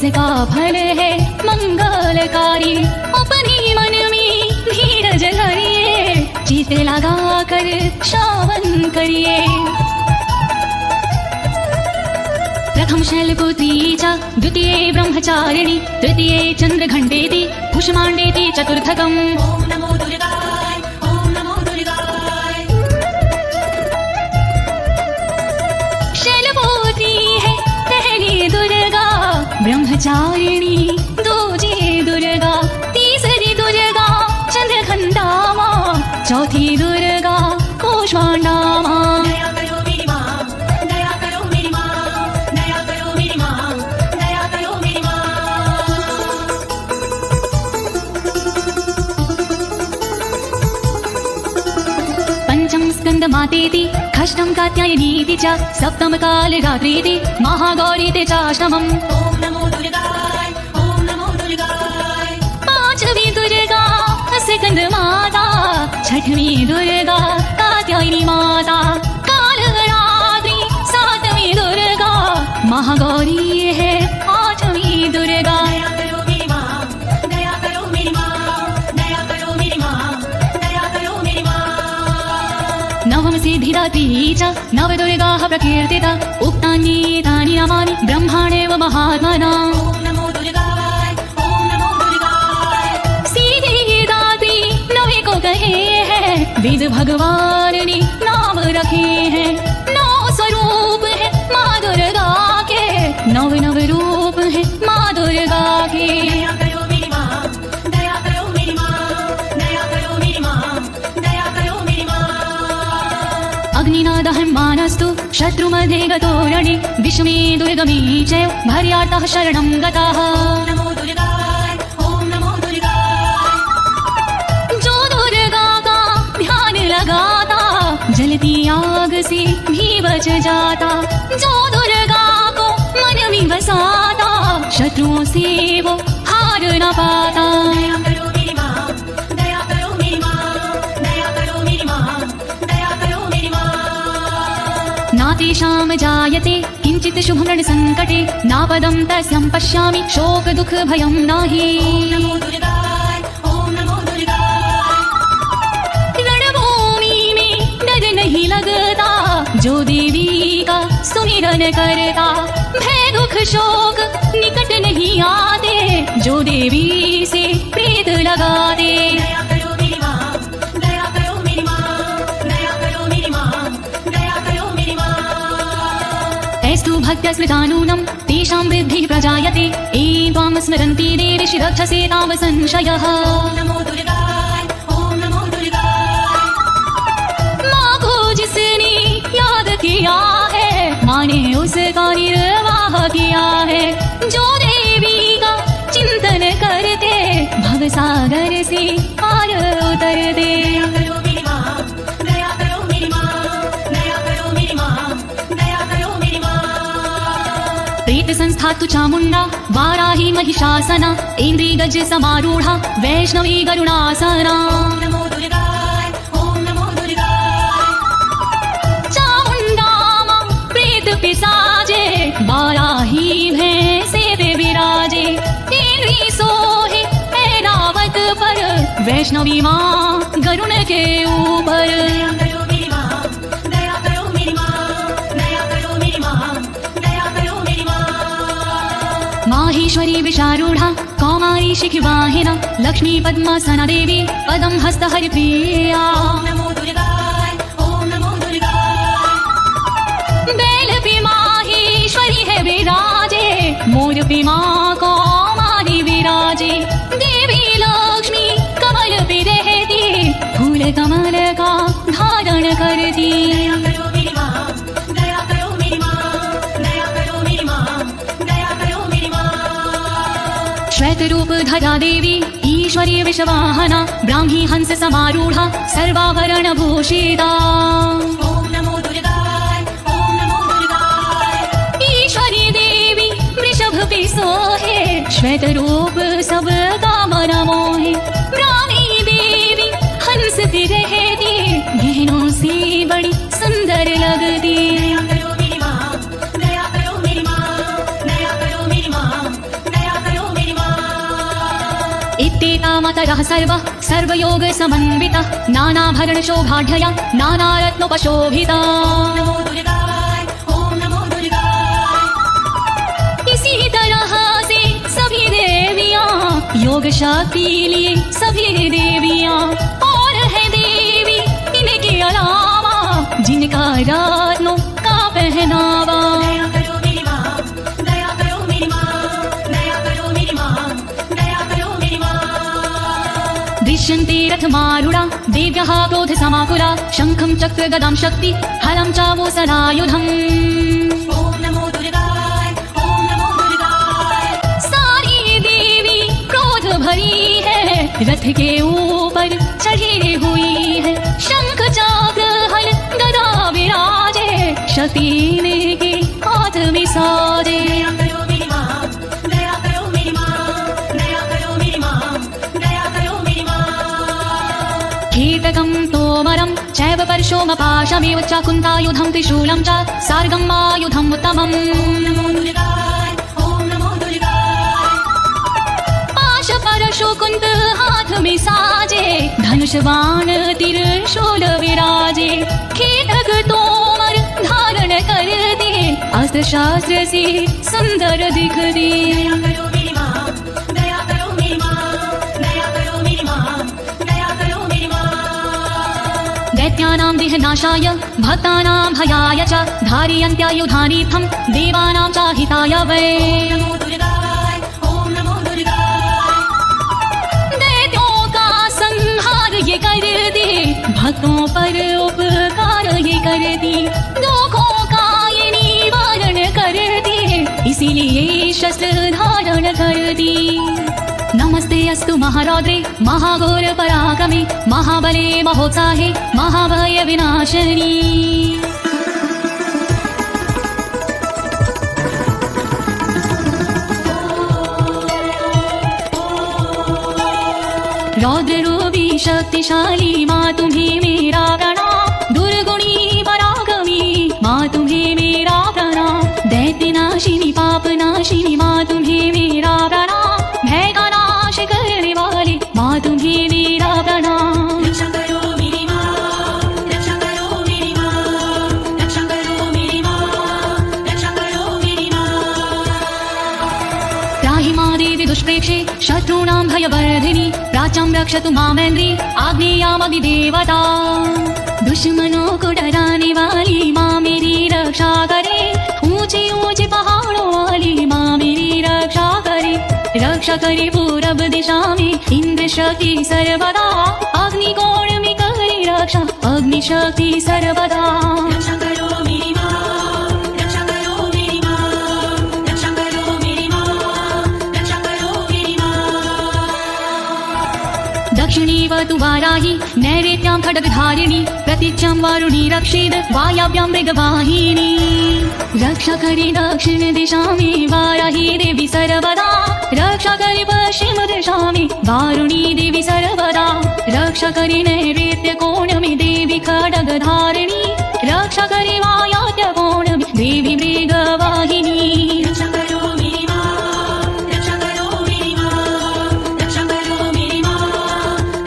इसका फल है मंगलकारी। अपनी मन में धीरज धरिए, चित लगा कर श्रवण करिए। प्रथम शैलपुत्री च द्वितीये ब्रह्मचारिणी, तृतीये चंद्रघंटेति, कुष्मांडेति चतुर्थकम्। ओम नमो दुर्गाय, ओम नमो दुर्गाय। शैलपुत्री है पहली दुर्गा, ब्रह्मचारिणी दूजी दुर्गा, तीसरी दुर्गा चंद्रघंटा माँ, चौथी दुर्गा कुष्मांडा माँ। मातेति, षष्ठं कात्यायनीति च, सप्तम कालरात्रीति, महागौरीति चाष्टमम्। ओम नमो दुर्गाय, ओम नमो दुर्गाय। पांचवी दुर्गा स्कंद माता, छठवीं दुर्गा कात्यायनी माता, कालरात्रि सातवीं दुर्गा, महागौरी है आठवीं दुर्गा। नवम सिद्धिदात्री च, नवदुर्गाः प्रकीर्तिता, उक्तानि तानि नामानि ब्रह्माणेव महात्मना। ओम नमो दुर्गाय, ओम नमो दुर्गाय। सिद्धिदात्री नवे को कहे हैं, वेद भगवान ने नाम रखे हैं। नौ स्वरूप है माँ दुर्गा के, नव नव रूप है माँ दुर्गा के। अग्निनादहं मानस्तु शत्रुमध्ये गतो रणे, विष्मे दुर्गमे च भर्यार्थः शरणं गतः। ओम नमो दुर्गाय, ओम नमो दुर्गाय। जो दुर्गा का ध्यान लगाता, जलती आग से भी बच जाता। जो दुर्गा को मन में बसाता, शत्रुओं से वो हार न पाता। नातेषां जायते किंचित शुभमृण संकटे, नापदं तस्यां पश्यामि शोक दुख भयं नहि। ओम नमो दुर्गाय, ओम नमो दुर्गाय। रणभूमि में डर नहीं लगता, जो देवी का सुमिरन करता। भय दुख शोक निकट नहीं आते, जो देवी से प्रीत लगाते। ऐस्तु भक्त्यस्मृतानूनं तेषां वृद्धिः प्रजायते, ये त्वां स्मरन्ति देवीशि रक्षसे ताव संशयः। ओम नमो दुर्गाय, ओम नमो दुर्गाय। माँ को जिसने याद किया है, माँ ने उसका निर्वाह किया है। जो देवी का चिंतन करते, भवसागर से पार उतरते। संस्थातु चामुंडा वाराही महिषासना, इंद्री गज समारूढ़ा वैष्णवी गरुणासना। ओम नमो दुर्गाय, ओम नमो दुर्गाय। चामुंडा मां प्रेत पिसाजे, वाराही भैंसे पे विराजे। इंद्री सोहे ऐरावत पर, वैष्णवी मां गरुण के ऊपर। माहेश्वरी विशारूढ़ा कौमारी शिखिवाहिना, लक्ष्मी पद्मासना देवी पदम हस्त हरिप्रिया। ओम नमो दुर्गाय, ओम नमो दुर्गाय। बैल पे माहेश्वरी है विराजे, मोर पे माँ कौमारी विराजे। देवी लक्ष्मी कमल पे रहती, फूल कमल का धारण करती। श्वेत रूप धरा देवी ईश्वरी विश्ववाहना, ब्राह्मी हंस समारूढ़ा सर्वाभरण भूषिता। ओम नमो दुर्गाय, ओम नमो दुर्गाय। ईश्वरी देवी वृषभ पे सोहे, श्वेत रूप सब का मन मोहे। ब्राह्मी देवी हंस पे रहती, गहनों से बड़ी सुंदर लगती। सर्वः सर्वयोग समन्वितः नानाभरण शोभाढ्यया नानारत्नोपशोभिता। नमो दुर्गाय, ओम नमो दुर्गाय। इसी तरह से सभी देवियां योग शक्ति लिए सभी देवियां और है देवी इनके अलावा जिनका रत्नों का पहनावा। दृश्यन्ते रथमारूढा देव्यः क्रोधसमाकुला शङ्खं चक्र गदां शक्ति हलं चावोसरायुधम्। ओम नमो दुर्गाय, ओम नमो दुर्गाय। सारी देवी क्रोध भरी है रथ के ऊपर चढ़ी हुई है शंख चक्र हल गदा विराजे शक्ति इनके हाथ में साजे। कीटकं तोमरं चैव परशुमपाशमेव च कुन्तायुधं त्रिशूलं च सार्गं आयुधम् उत्तमम्। नमो दुर्गाय, ओम नमो दुर्गाय। पाश परशु कुंत हाथ में साजे धनुष बाण त्रिशूल विराजे। कीटक तोमर धारण करते अस्त्र शास्त्र से सुंदर दिखते। दैत्यानां देहनाशाय भक्तानां भयाय च धारयन्त्यायुधानीथं देवानां च हिताय वै। नमो दुर्गाय, ओम नमो दुर्गाय। दैत्यों का संहार ये करती भक्तों पर उपकार ये करती दुखों का ये निवारण करती इसीलिए शस्त्र धारण करती। नमस्ते अस्तु महारौद्रे महाघोर पराक्रमे महाबले महोत्साहे महाभय विनाशिनी। रौद्र रूपी शक्तिशाली माँ तुम्हें मेरा प्रणाम दुर्गुणी पराक्रमी माँ तुम्हें मेरा प्रणाम दैत्यनाशिनी पापनाशिनी माँ तुम्हें मेरा प्रणाम भय का नाश करने वाली माँ तुम्हें मेरा प्रणाम। रक्षा करो मेरी माँ, रक्षा करो मेरी माँ, रक्षा करो मेरी माँ, रक्षा करो मेरी माँ। त्राहि माँ देवी दुष्प्रेक्षे शत्रूणां भयवर्धिनी प्राच्यं रक्षतु मामेन्द्री आग्नेयामधिदेवता। दुश्मनों को डराने वाली माँ मेरी रक्षा करे ऊंचे ऊंचे पहाड़ों वाली माँ मेरी रक्षा करे। रक्षा करे पूरब दिशा में इंद्र शक्ति सर्वदा अग्निकोण में करे रक्षा अग्नि शक्ति सर्वदा। रक्षा करो मेरी माँ, रक्षा करो मेरी माँ, रक्षा करो मेरी माँ, रक्षा करो मेरी माँ। दक्षिणीवतु वाराही नैऋत्यां खड्गधारिणी प्रतीच्यां वारुणी रक्षेद वायव्यां मृगवाहिनी। रक्षा करे दक्षिण दिशा में वाराही देवी सर्वदा रक्षा करे पश्चिम दिशा में वारुणी देवी सर्वदा। रक्षा करे नैऋत्य कोण में देवी खड्गधारिणी रक्षा करे वायव्य कोण में देवी मृगवाहिनी। रक्षा करो मेरी माँ, रक्षा करो मेरी माँ, रक्षा करो मेरी माँ,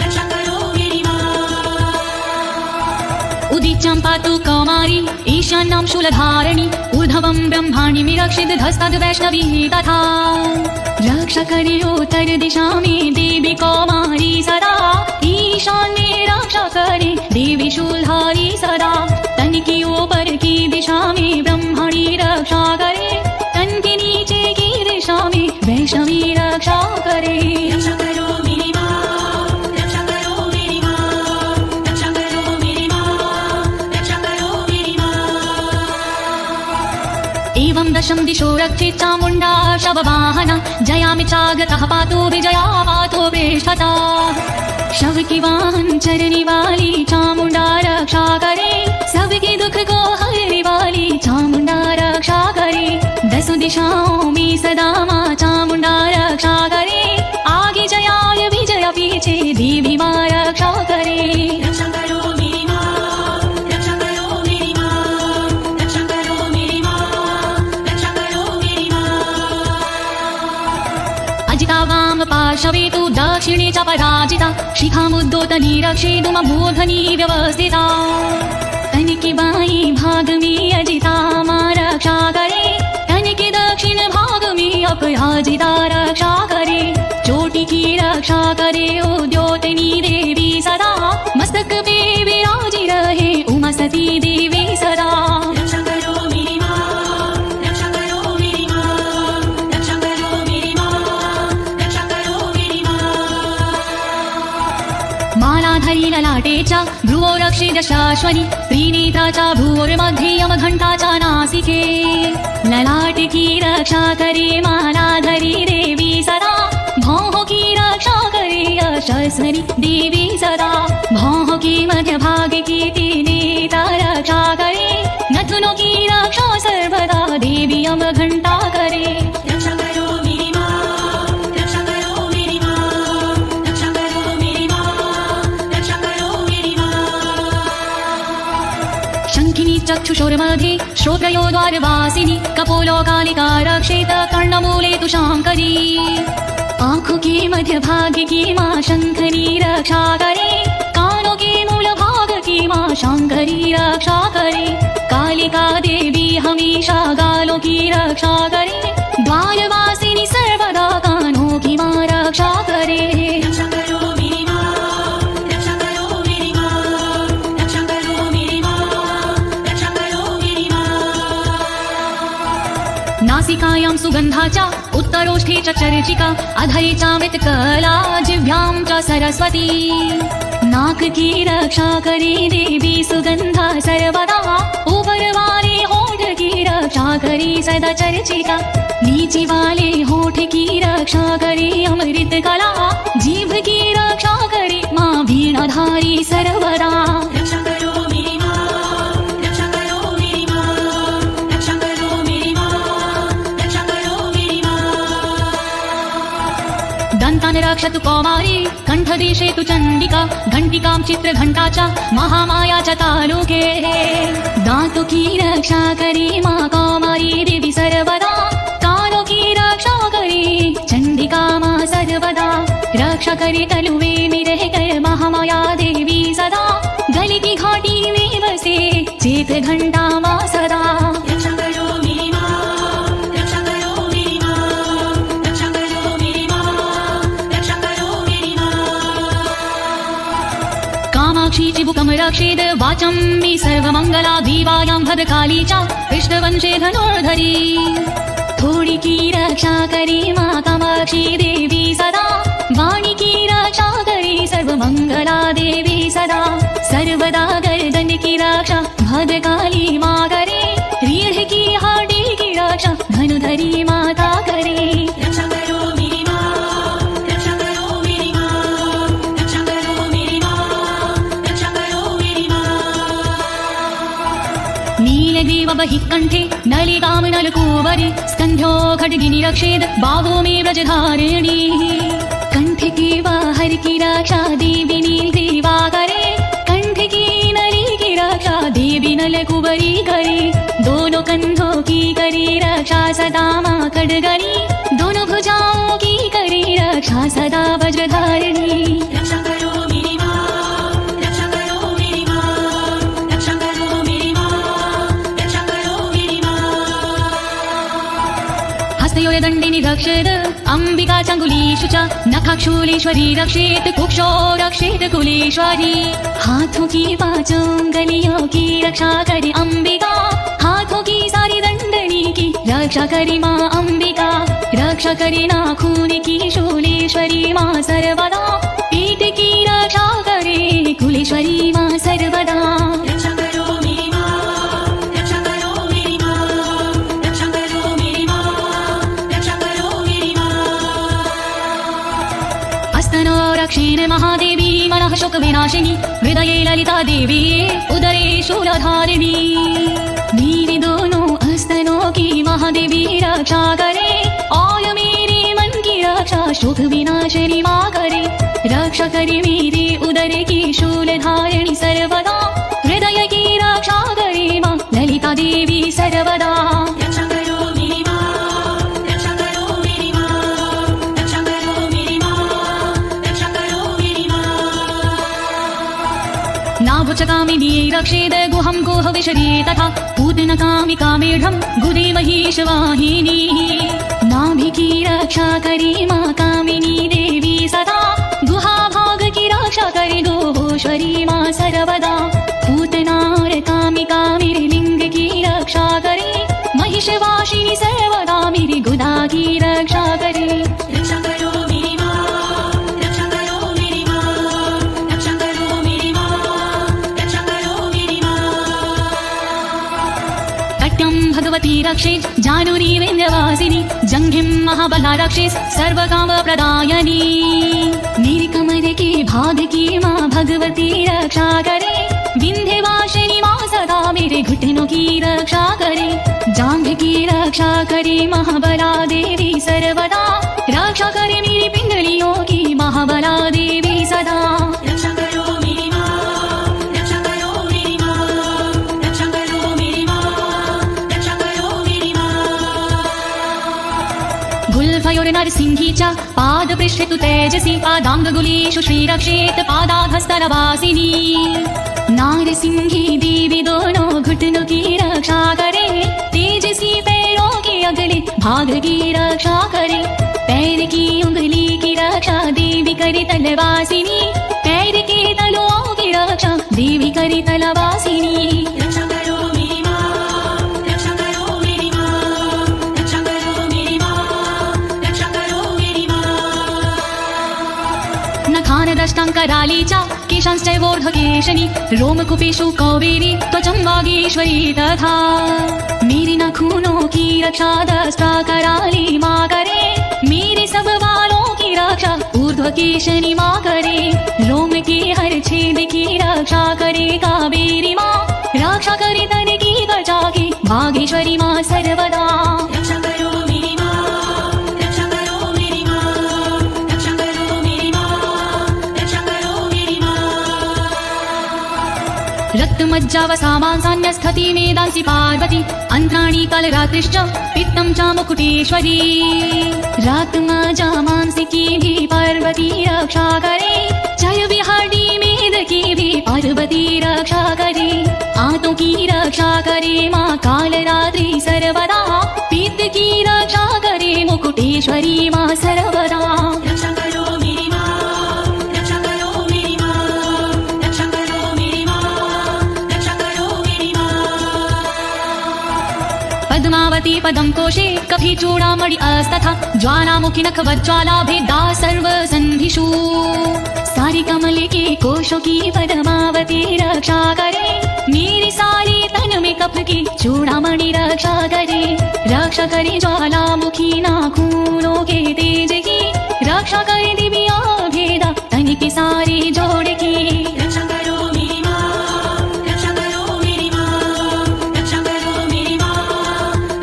रक्षा करो मेरी माँ। उदीच्यां पातु कौमारी ईशान्यां शूलधारिणी ऊर्ध्वं ब्रह्माणि में रक्षित धस्ताद् वैष्णवी तथा। रक्षा करे उत्तर दिशा में देवी कौमारी सदा ईशान्य रक्षा करे देवी शूलधारी सदा। तन की ऊपर की दिशा में ब्रह्मणी रक्षा करे तन के नीचे की दिशा में वैष्णवी रक्षा करे। रक्षा करो मेरी माँ, रक्षा करो मेरी माँ, रक्षा करो मेरी माँ, रक्षा करो मेरी माँ। एवं दशम दिशो रक्षेत् चामुण्डा शववाहना जयामि चागतः पातु विजया पातु पृष्ठता। शव की वाहन चरने वाली चामुण्डा रक्षा करे सबके दुख को हरने वाली चामुण्डा रक्षा करे। दस दिशाओं में सदा माँ चामुण्डा रक्षा करे आगे जयाय विजय पीछे देवी माँ रक्षा करे। रक्षा करो मेरी माँ, रक्षा करो मेरी माँ, रक्षा करो मेरी माँ, रक्षा करो मेरी माँ। अजिता वाम पाद पार्श्वे तु दक्षिणे च पराजिता शिखामुद्दोतनी रक्षेतु मूर्धनि व्यवस्थिता तनिके बाई भाग में अजिता मां रक्षा करे तनिके दक्षिण भाग में अपराजिता रक्षा करे चोटी की रक्षा करे उद्योतनी देवी सदा मस्तक पे विराजी रहे उमा सती देवी सदा रक्षा करो मेरी मां रक्षा करो मेरी मां रक्षा करो मेरी मां रक्षा करो मेरी मां मालाधरी ललाटे च भ्रुवो रक्षित शाश्वनी त्रिनेत्रा च भ्रुवोर्मध्ये यमघण्टा च नासिके ललाट की रक्षा करे मालाधरी देवी सदा भौहों की रक्षा करे यशस्वनी देवी सदा भौहों के मध्य भाग की त्रिनेत्रा रक्षा करे नथुनों की रक्षा सर्वदा देवी यमघण्टा करे रक्षा करो मेरी मां रक्षा करो मेरी मां रक्षा करो मेरी मां रक्षा करो मेरी मां शंखिनी चक्षुषोर्मध्ये श्रोत्रयोद्वारवासिनी कपोलो कालिका रक्षेत कर्णमूले तु शाङ्करी आँखों के मध्य भाग की माँ शंकरी रक्षा करे कानों के मूल भाग की माँ शंकरी रक्षा करे कालिका देवी हमेशा गालों की रक्षा करे द्वारवासिनी सर्वदा कानों की माँ रक्षा करे रक्षा करो मेरी माँ रक्षा करो मेरी माँ रक्षा करो मेरी माँ रक्षा करो मेरी माँ नासिकायां सुगंधा च उत्तरोष्ठे च चर्चिका अधरे चामृतकला जिह्वां च सरस्वती नाक की रक्षा करे देवी सुगंधा सर्वदा ऊपर वाले होठ की रक्षा करे सदा चर्चिका नीचे वाले होठ की रक्षा करे अमृत कला जीभ की रक्षा करे माँ वीणाधारी सर्वदा रक्षा करो मेरी माँ रक्षा करो मेरी माँ रक्षा करो मेरी माँ रक्षा करो मेरी माँ दन्तान् रक्षतु कौमारी कंठदेशे तु चण्डिका घण्टिकां चित्रघण्टा च महामाया च तालुके दांतों की रक्षा करे माँ कौमारी देवी सर्वदा कानों की रक्षा करे चण्डिका माँ सर्वदा रक्षा करे तलुवे में रहकर महामाया देवी सदा गले की घाटी में बसे चेत घंटा माँ सदा रक्षा करो मेरी माँ रक्षा करो मेरी माँ रक्षा करो मेरी माँ रक्षा करो मेरी माँ कामाक्षी चिबुकं रक्षेद वाचं मे सर्वमंगला दीवायां भद्रकाली च कृष्णवंशे धनुर्धरी थोड़ी की रक्षा करे माँ कामाक्षी देवी सदा वाणी की रक्षा करे सर्वमंगला देवी सदा सर्वदा गर्दन की रक्षा भद्रकाली माँ करे रीढ़ की हड्डी की रक्षा धनुधरी माता करे रक्षा करो मेरी माँ रक्षा करो मेरी माँ रक्षा करो मेरी माँ रक्षा करो मेरी माँ नीलग्रीव बहिः कंठे नलिकां नलकूबरी स्कन्ध्यो खड्गिनी रक्षेद बाहों में व्रजधारिणी कंठ के बाहर की रक्षा देवी नीलग्रीवा करे कंठ की नली की रक्षा देवी नलकुबरी करे दोनों कंधों की करे रक्षा सदा माँ खड्गनी दोनों भुजाओं की करे रक्षा सदा वज्रधारिणी रक्षा करो मेरी माँ रक्षा करो मेरी माँ रक्षा करो मेरी माँ रक्षा करो मेरी माँ हस्तयोर्दण्डिनी रक्षेद अंबिका चंगुलीषु च नखाक्षूलेश्वरी रक्षेत कुक्षो रक्षेत कुलेश्वरी हाथों की पांचों उंगलियों की रक्षा करे अंबिका हाथों की सारी दंडनी की रक्षा करे माँ अंबिका रक्षा करे नाखून की शूलेश्वरी माँ सर्वदा पीठ की रक्षा करे कुलेश्वरी माँ सर्वदा रक्षा करो मेरी माँ रक्षा करो मेरी माँ रक्षा करो मेरी माँ रक्षा करो मेरी माँ अस्तनो रक्षेण महादेवी मनः शोक विनाशिनी हृदये ललिता देवी उदरे शूलधारिणी मेरे दोनों अस्तनों की महादेवी रक्षा करे और मेरे मन की रक्षा शोक विनाशिनी माँ करे रक्षा करे मेरे उदर की शूलधारिणी सर्वदा हृदय की रक्षा करे माँ ललिता देवी सर्वदा रक्षा करो मेरी माँ रक्षा करो मेरी माँ रक्षा करो मेरी माँ रक्षेद गुहं गुहविशरी तथा पूतनकामिकामेढं गुदे महिषवाहिनी नाभि की रक्षा करे माँ कामिनी देवी सदा गुहाभाग की रक्षा करे गोश्वरी माँ सर्वदा पूतनार कामिका मेरे लिंग की रक्षा करे महिषवासिनी सर्वदा मेरी गुदा की रक्षा करे रक्षा करो मेरी माँ रक्षा करो मेरी माँ रक्षा करो मेरी माँ रक्षा करो मेरी माँ कट्यं भगवती रक्षेत् जानुरी विन्ध्यवासिनी जंघिं महाबला रक्षेत् सर्वकामप्रदायिनी मेरे कमर के भाग की माँ भगवती रक्षा करे विन्ध्यवासिनी माँ सदा मेरे घुटनों की रक्षा करे जांघ की रक्षा करे महाबला देवी सर्वदा रक्षा करे मेरी पिंडलियों की महाबला देवी सदा रक्षा करो मेरी माँ रक्षा करो मेरी माँ रक्षा करो मेरी माँ रक्षा करो मेरी माँ गुल्फयोर्नरसिंही च पादपृष्ठे तु तेजसी पादाङ्गुलीषु श्रीरक्षेत् पादाघस्तनवासिनी नारसिंही देवी दोनों घुटनों की रक्षा करे तेजसी पैरों के अगले भाग की रक्षा करे पैर की उंगली की रक्षा देवी करे तलवासिनी पैर के तलुओं की रक्षा देवी करे तलवासिनी रक्षा करो मेरी माँ रक्षा करो मेरी माँ रक्षा करो मेरी माँ रक्षा करो मेरी माँ नखानदष्टाङ्कराली च केशांश्चैवोर्ध्वकेशनी रोमकुपेषु कौबेरी त्वचं वागीश्वरी तथा मेरी नखूनों की रक्षा दस्ता कराली माँ करे मेरे सब बालों की रक्षा ऊर्ध्वकेशनी माँ करे रोम के हर छेद की रक्षा करे कावेरी माँ रक्षा करे तन की त्वचा की भागेश्वरी माँ सर्वदा रक्षा करो मेरी माँ रक्षा करो मेरी माँ रक्षा करो मेरी माँ रक्षा करो मेरी माँ रक्तमज्जावसामांसान्यस्थति मेदांसि पार्वती अन्त्राणि कलरात्रिश्च पित्तं च मुकुटेश्वरी रक्तमज्जा मांस की भी पार्वती रक्षा करे जय विहारी मेद की भी पार्वती रक्षा करे आंतों की रक्षा करे माँ कालरात्रि सर्वदा पित्त की रक्षा करे मुकुटेश्वरी माँ सर्वदा रक्षा करो मेरी माँ रक्षा करो मेरी माँ रक्षा करो मेरी माँ रक्षा करो मेरी माँ पद्मावती पदं कोशे कभी चूड़ामणि अस्तथा ज्वालामुखी नखवज्ज्वाला भेदा सर्वसन्धिषु सारी कमल के कोशों की पद्मावती रक्षा करे मेरी सारी तन में कफ की चूड़ामणि रक्षा करे ज्वालामुखी नाखूनों के तेज की रक्षा करे दिव्या भेदा तन की सारी जोड़ की रक्षा करो मेरी माँ रक्षा करो मेरी माँ रक्षा करो मेरी माँ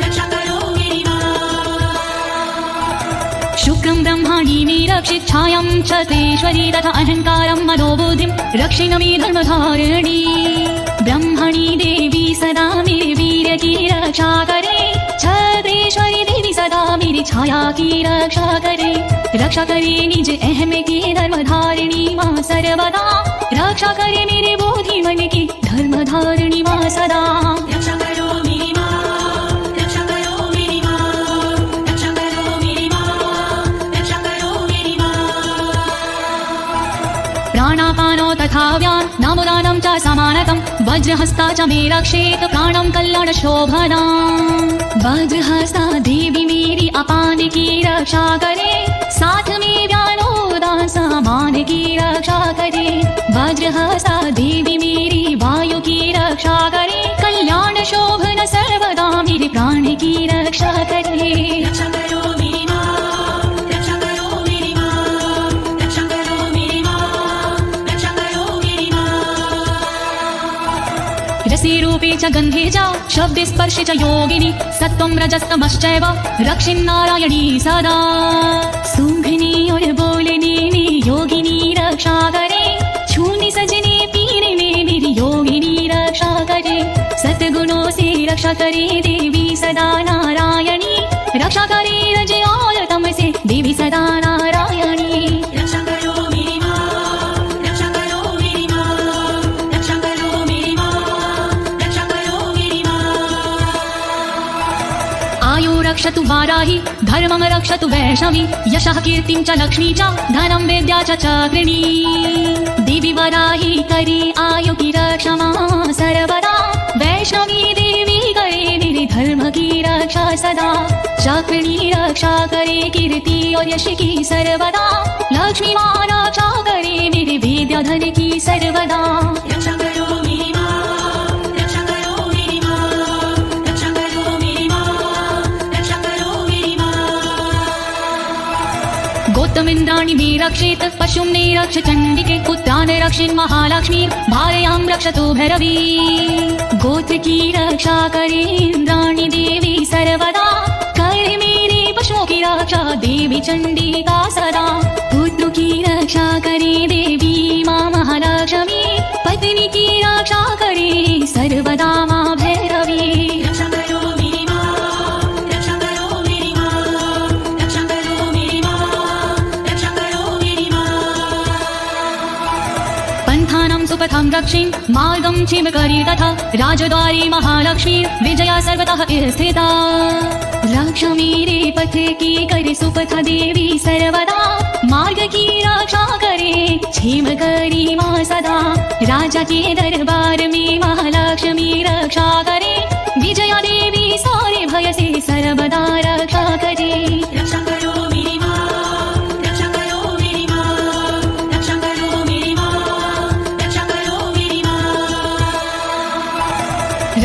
रक्षा करो मेरी माँ शुक्रं ब्रह्माणि मे रक्षित छायां छतेश्वरी तथा अहंकारं मनोबुद्धिं रक्षिणमी धर्मधारिणी ब्रह्मणी देवी सदा मेरे वीर की रक्षा करे छत्रेश्वरी देवी सदा मेरी छाया की रक्षा करे निज अहम की धर्मधारिणी माँ सर्वदा रक्षा करे मेरे बोधि मन की धर्मधारिणी माँ सदा रक्षा करो मेरी माँ रक्षा करो मेरी माँ रक्षा करो मेरी माँ रक्षा करो मेरी माँ प्राणापानो तथा व्यान नामोदानं च समानतं वज्रहस्ता च मे रक्षेत् प्राणं कल्याणशोभना वज्रहस्ता देवी मेरी अपान की रक्षा करे साथ में व्यानोदान सामान की रक्षा करे वज्रहस्ता देवी मेरी वायु की रक्षा करे कल्याण शोभन सर्वदा मेरे प्राण की रक्षा करे रक्षा करो मेरी माँ रक्षा करो मेरी माँ रक्षा करो मेरी माँ रक्षा करो मेरी माँ रसे रूपे च गंधे च शब्दे स्पर्शे च योगिनी सत्वं रजस्तमश्चैव रक्षिन्नारायणी सदा सूंघने और बोलने में योगिनी रक्षा करे छूने सजने पीने में मेरी योगिनी रक्षा करे सतगुणों से रक्षा करे देवी सदा नारायणी रक्षा करे रज और तम से देवी सदा नारायणी रक्षा करो मेरी माँ रक्षा करो मेरी माँ रक्षा करो मेरी माँ वायु रक्षतु वाराहि धर्मं रक्षतु वैष्णवी यशः कीर्तिं च लक्ष्मी च धनं विद्या च चक्रिणी देवी वराहि करी आयु की रक्षा मां सर्वदा वैष्णवी देवी करे मेरे धर्म की रक्षा सदा चक्रिणी रक्षा करे कीर्ति और यश की सर्वदा लक्ष्मी मां रक्षा करे मेरे विद्या धन की सर्वदा रक्षा करो मेरी मां रक्षा करो मेरी मां रक्षा करो मेरी मां रक्षा करो मेरी मां गौतमिन्द्राणि मे रक्षेत पशुं मे रक्ष चण्डिके पुत्रान् रक्षेन् महालक्ष्मी भार्यां रक्षतु भैरवी गोत्र की रक्षा करे इंद्राणी देवी सर्वदा करे मेरे पशुओं की रक्षा देवी चंडिका सदा पुत्र की रक्षा करे देवी माँ महालक्ष्मी पत्नी की रक्षा करे सर्वदा माँ भैरवी रक्षा करो मेरी माँ रक्षा करो मेरी माँ रक्षा करो मेरी माँ रक्षा करो मेरी माँ पंथानां सुपथां रक्षेन् मार्गं क्षेमकरी तथा राजद्वारे महालक्ष्मी विजया सर्वतः स्थिता रक्षा मेरे पथ की करे सुपथ देवी सर्वदा मार्ग की रक्षा करे क्षेम करी माँ सदा राजा के दरबार में महालक्ष्मी रक्षा करे विजया देवी सारे भय से सर्वदा रक्षा करे रक्षा करो मेरी माँ रक्षा करो मेरी माँ रक्षा करो मेरी माँ रक्षा करो मेरी माँ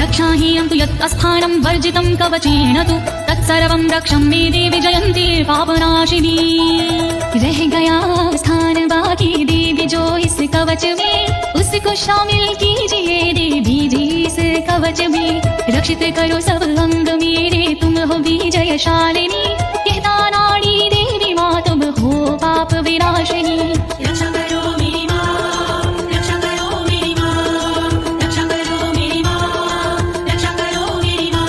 रक्षा हि अन्तु यत् अस्थानं वर्जितं कवचेन तु तत्सर्वं रक्षं मे देवी जयन्ती पापनाशिनी रह गया स्थान बाकी देवी जो इस कवच में उसको शामिल कीजिए देवी जी इस कवच में रक्षित करो सब अंग मेरे तुम हो विजयशालिनी कहता नाड़ी देवी माँ तुम हो पाप विनाशिनी रक्षा करो मेरी माँ रक्षा करो मेरी माँ रक्षा करो मेरी माँ रक्षा करो मेरी माँ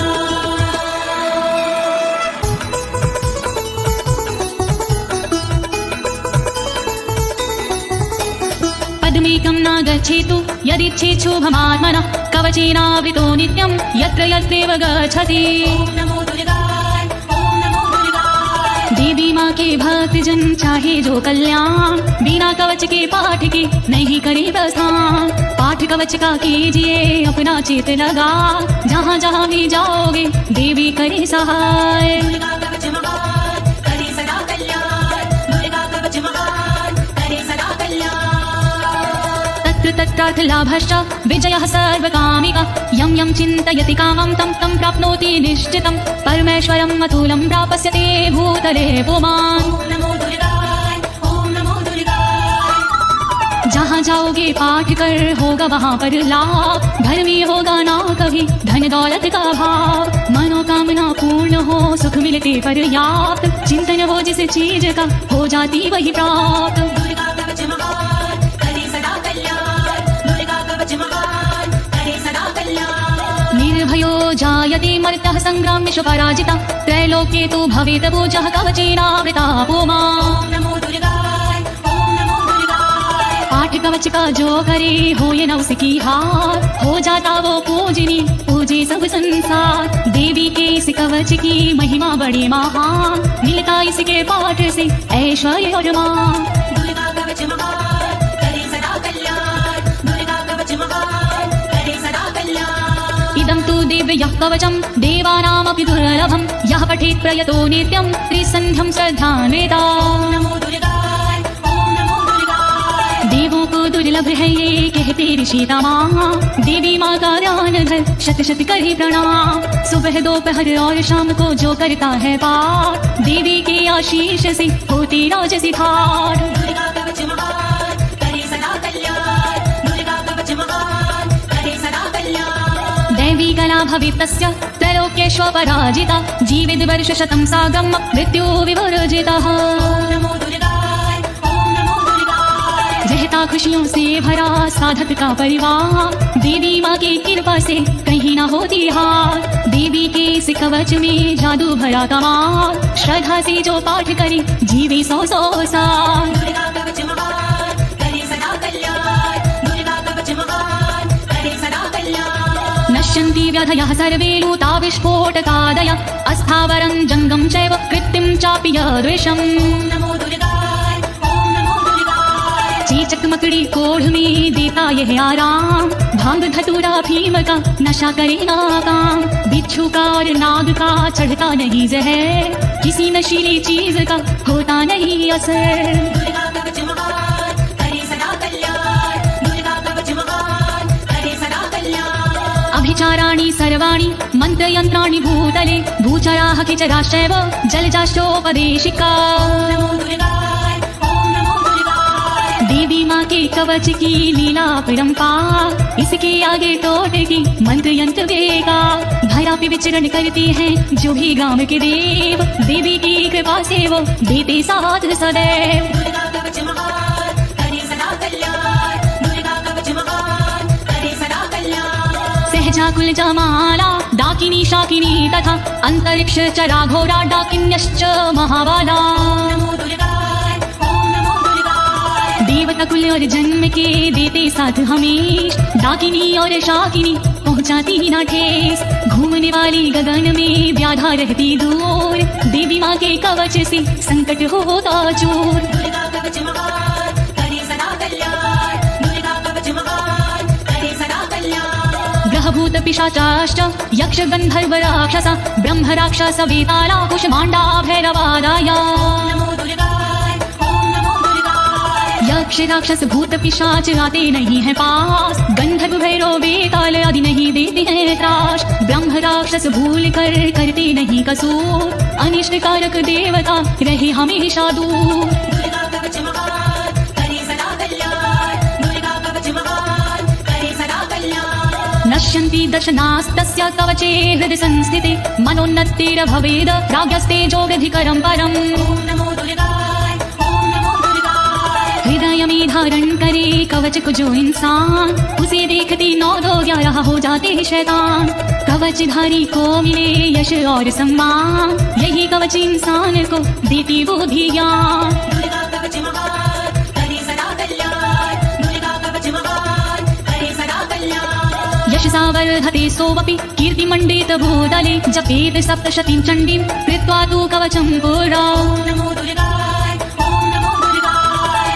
पद्मेकं न गच्छेतु यदिच्छेत् शुभमात्मनः कवचेनावृतो नित्यं यत्र यत्रैव गच्छति ओम नमो दुर्गाय ओम नमो दुर्गाय देवी माँ के भक्त जन चाहे जो कल्याण बिना कवच के पाठ के नहीं करे प्रस्थान पाठ कवच का कीजिए अपना चित लगा जहाँ जहाँ भी जाओगे देवी करे सहाय दुर्गा कवच महान करे सदा कल्याण दुर्गा कवच महान करे सदा कल्याण तत्रार्थ लाभश्च विजयः सर्वकामिका यं यं चिन्तयति कामं तं तं प्राप्नोति निश्चितं परमेश्वरम् अतुलं प्राप्स्यते भूतले पुमान् ओम नमो दुर्गाय ओम नमो दुर्गाय जहाँ जाओगे पाठ कर होगा वहाँ पर लाभ घर में होगा ना कभी धन दौलत का भाव मनोकामना पूर्ण हो सुख मिलते पर्याप्त चिंतन हो जिस चीज का हो जाती वही प्राप्त दुर्गा कवच महान करे सदा कल्याण दुर्गा कवच महान करे सदा कल्याण निर्भयो जायते मर्त्यः संग्रामेषु पराजिता त्रैलोक्ये तु भवेत् पूजः कवचेनावृता पुमा ओम नमो दुर्गाय ओम नमो दुर्गाय पाठ कवच का जो करे हो ये न उसकी हार हो जाता वो पूजनी पूजे सब संसार देवी के इस कवच की महिमा बड़ी महान मिलता इसके पाठ से ऐश्वर्य और मान दुर्गा कवच महान करे सदा कल्याण दुर्गा कवच महान करे सदा कल्याण इदं तु दिव्यः कवचं देवानामपि दुर्लभं यः पठेत् प्रयतो नित्यं त्रिसन्ध्यं श्रद्धान्विता ओम नमो दुर्गाय ओम नमो दुर्गाय देवों को दुर्लभ है ये कहते ऋषि तमाम देवी माँ का ध्यान धर शत शत करे प्रणाम सुबह दोपहर और शाम को जो करता है पाठ देवी के आशीष से होती राज सिद्धार दुर्गा कवच महान करे सदा कल्याण दुर्गा कवच महान करे सदा कल्याण दैवी कला भवितस्य त्रैलोक्येष्वपराजिता जीवित वर्षशतं सागं मृत्यु विवर्जितः ओम नमो दुर्गाय ओम नमो दुर्गाय रहता खुशियों से भरा साधक का परिवार देवी माँ की कृपा से कहीं ना होती हार देवी के इस कवच में जादू भरा कमाल श्रद्धा से जो पाठ करे जीवे 100 साल दुर्गा कवच महान करे सदा कल्याण दुर्गा कवच महान करे सदा कल्याण नश्यन्ति व्याधयः सर्वे लूता विस्फोटकादय अस्थावरं जङ्गं चैव कृत्तिं चापि यद्विषम् चेचक मकड़ी कोढ़ में देता यह आराम भांग धतूरा भीम का नशा करे ना काम बिच्छू का और नाग का चढ़ता नहीं जहर किसी नशीली चीज का होता नहीं असर अभिचाराणि सर्वाणि मंत्रयंत्राणि भूतले भूचराः किचराश्चैव जलजाश्चोपदेशिका देवी माँ के कवच की लीला परंपार इसके आगे टोट की मंत्र यंत्र वेगा धरा पे विचरण करती हैं जो भी गांव के देव देवी की कृपा से वो देते साथ सदैव सहजाकुल जमाला डाकिनी शाकिनी तथा अंतरिक्ष चरा घोरा डाकिन्यश्च महाबाला देवता कुल और जन्म के देते साथ हमेश डाकिनी और शाकिनी पहुंचाती ना ठेस घूमने वाली गगन में व्याधा रहती दूर देवी माँ के कवच से संकट होता चूर ग्रह भूत पिशाचाश्च यक्ष गंधर्व राक्षस ब्रह्म राक्षस वेताला कुष्मांडा भैरवादाया यक्ष राक्षस भूत पिशाच आते नहीं है पास गंधर्व भैरव बेताल आदि नहीं देते हैं त्रास ब्रह्म राक्षस भूल कर करते नहीं कसूर अनिष्ट कारक देवता रहे हमेशा दूर नश्यन्ति दशनास्तस्य कवचे हृदय संस्थिते मनोन्नतिर् भवेद राज्ञस्ते जोगधिकरं परम् हृदय में धारण करे कवच को जो इंसान उसे देखते 9-2-11 हो जाते शैतान कवचधारी को मिले यश और सम्मान यही कवच इंसान को देती बुद्धि ज्ञान यशसा वर्धते सोऽपि कीर्तिमण्डित भूतले जपेत सप्तशतीं चण्डीं कृत्वा तु कवचं पुरा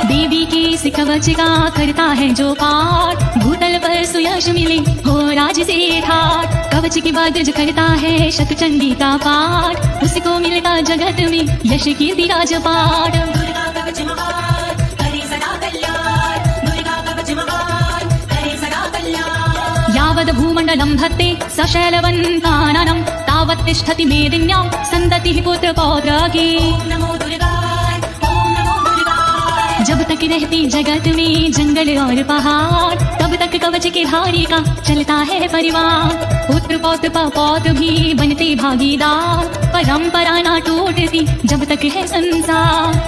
देवी के इस कवच का करता है जो पाठ भूतल पर सुयश मिले हो राज से ठाट कवच के बाद जो करता है शतचंडी का पाठ उसको मिलता जगत में यश कीर्ति राजपाट यावद् भूमण्डलं धत्ते सशैलवन्ताननं तावत् तिष्ठति मेदिन्यां सन्ततिः पुत्रपौत्रकी जब तक रहती जगत में जंगल और पहाड़ तब तक कवच के धारी का चलता है परिवार पुत्र पौत्र पौत्र भी बनते भागीदार परंपरा ना टूटती जब तक है संसार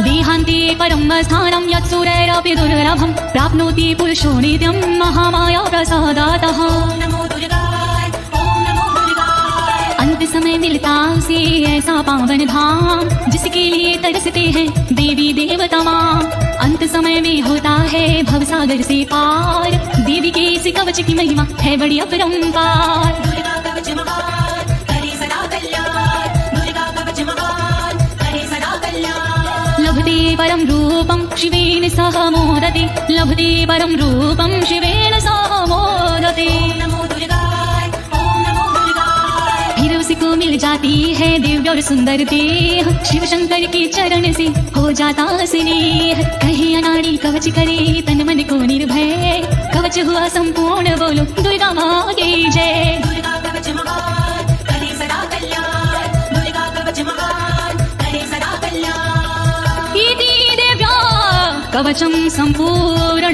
देहान्ते परम स्थानं यत्सुरैरपि दुर्लभं प्राप्नोति पुरुषो नित्यं महामाया प्रसादातः अंत समय मिलता उसे ऐसा पावन धाम जिसके लिए तरसते हैं देवी देवता माँ अंत समय में होता है भवसागर से पार देवी के इस कवच की महिमा है बड़ी अपरंपार लभते परम रूपम शिवेन सह मोदते लभते परम रूपम शिवेन सह मोदते को मिल जाती है दिव्य और सुंदर देह शिव शंकर के चरण से हो जाता स्नेह कहीं अनाड़ी कवच करे तन मन को निर्भय कवच हुआ संपूर्ण बोलो दुर्गा माँ की जय इति दिव्या कवचम संपूर्ण।